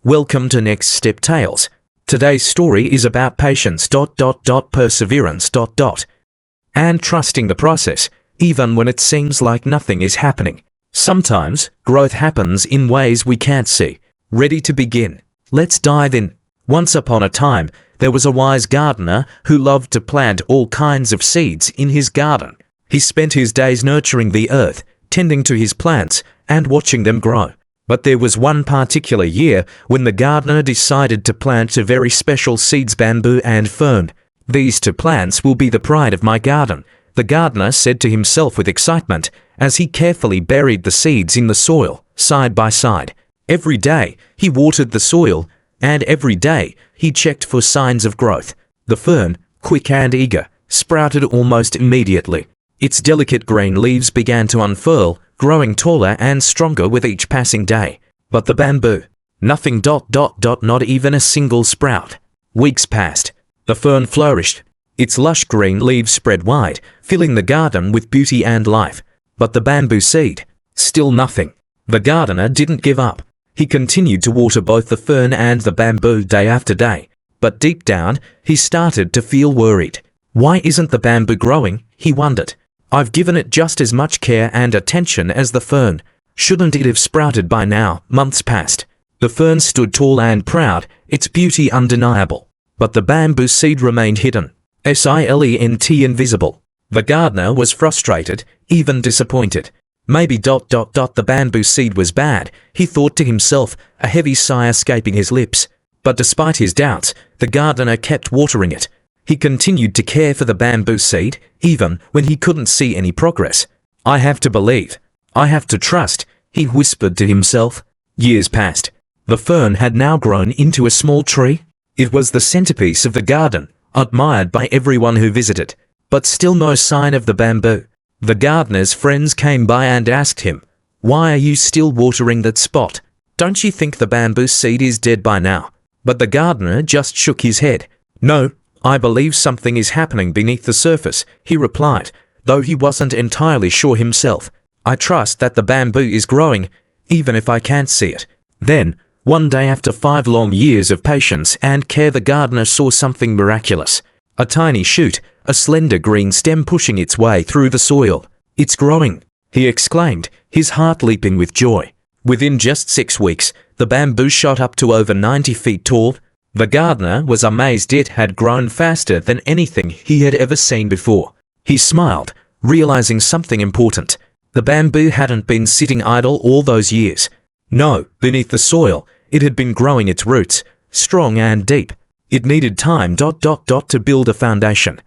Welcome to Next Step Tales. Today's story is about patience, perseverance, and trusting the process, even when it seems like nothing is happening. Sometimes, growth happens in ways we can't see. Ready to begin? Let's dive in. Once upon a time, there was a wise gardener who loved to plant all kinds of seeds in his garden. He spent his days nurturing the earth, tending to his plants, and watching them grow. But there was one particular year when the gardener decided to plant two very special seeds, bamboo and fern. "These two plants will be the pride of my garden," the gardener said to himself with excitement as he carefully buried the seeds in the soil, side by side. Every day, he watered the soil, and every day, he checked for signs of growth. The fern, quick and eager, sprouted almost immediately. Its delicate green leaves began to unfurl, growing taller and stronger with each passing day. But the bamboo, nothing, not even a single sprout. Weeks passed. The fern flourished. Its lush green leaves spread wide, filling the garden with beauty and life. But the bamboo seed, still nothing. The gardener didn't give up. He continued to water both the fern and the bamboo day after day. But deep down, he started to feel worried. Why isn't the bamboo growing? He wondered. I've given it just as much care and attention as the fern. Shouldn't it have sprouted by now? Months passed. The fern stood tall and proud, its beauty undeniable. But the bamboo seed remained hidden. Silent, invisible. The gardener was frustrated, even disappointed. Maybe the bamboo seed was bad, he thought to himself, a heavy sigh escaping his lips. But despite his doubts, the gardener kept watering it. He continued to care for the bamboo seed, even when he couldn't see any progress. "I have to believe. I have to trust," he whispered to himself. Years passed. The fern had now grown into a small tree. It was the centerpiece of the garden, admired by everyone who visited. But still no sign of the bamboo. The gardener's friends came by and asked him, "Why are you still watering that spot? Don't you think the bamboo seed is dead by now?" But the gardener just shook his head. "No, I believe something is happening beneath the surface," he replied, though he wasn't entirely sure himself. "I trust that the bamboo is growing, even if I can't see it." Then, one day after 5 long years of patience and care, the gardener saw something miraculous. A tiny shoot, a slender green stem pushing its way through the soil. "It's growing," he exclaimed, his heart leaping with joy. Within just 6 weeks, the bamboo shot up to over 90 feet tall. The gardener was amazed. It had grown faster than anything he had ever seen before. He smiled, realizing something important. The bamboo hadn't been sitting idle all those years. No, beneath the soil, it had been growing its roots, strong and deep. It needed time to build a foundation,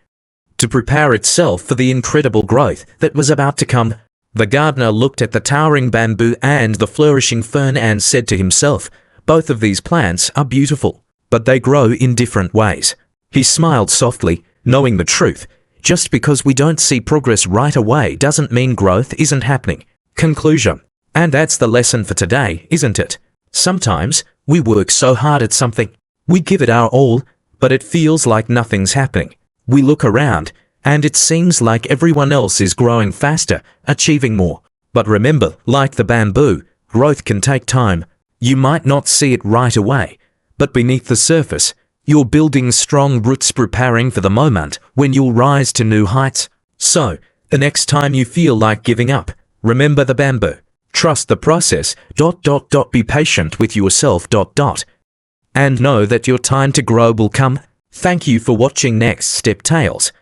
to prepare itself for the incredible growth that was about to come. The gardener looked at the towering bamboo and the flourishing fern and said to himself, "Both of these plants are beautiful, but they grow in different ways." He smiled softly, knowing the truth. Just because we don't see progress right away doesn't mean growth isn't happening. Conclusion. And that's the lesson for today, isn't it? Sometimes, we work so hard at something. We give it our all, but it feels like nothing's happening. We look around, and it seems like everyone else is growing faster, achieving more. But remember, like the bamboo, growth can take time. You might not see it right away, but beneath the surface, you're building strong roots, preparing for the moment when you'll rise to new heights. So, the next time you feel like giving up, remember the bamboo. Trust the process, be patient with yourself, and know that your time to grow will come. Thank you for watching Next Step Tales.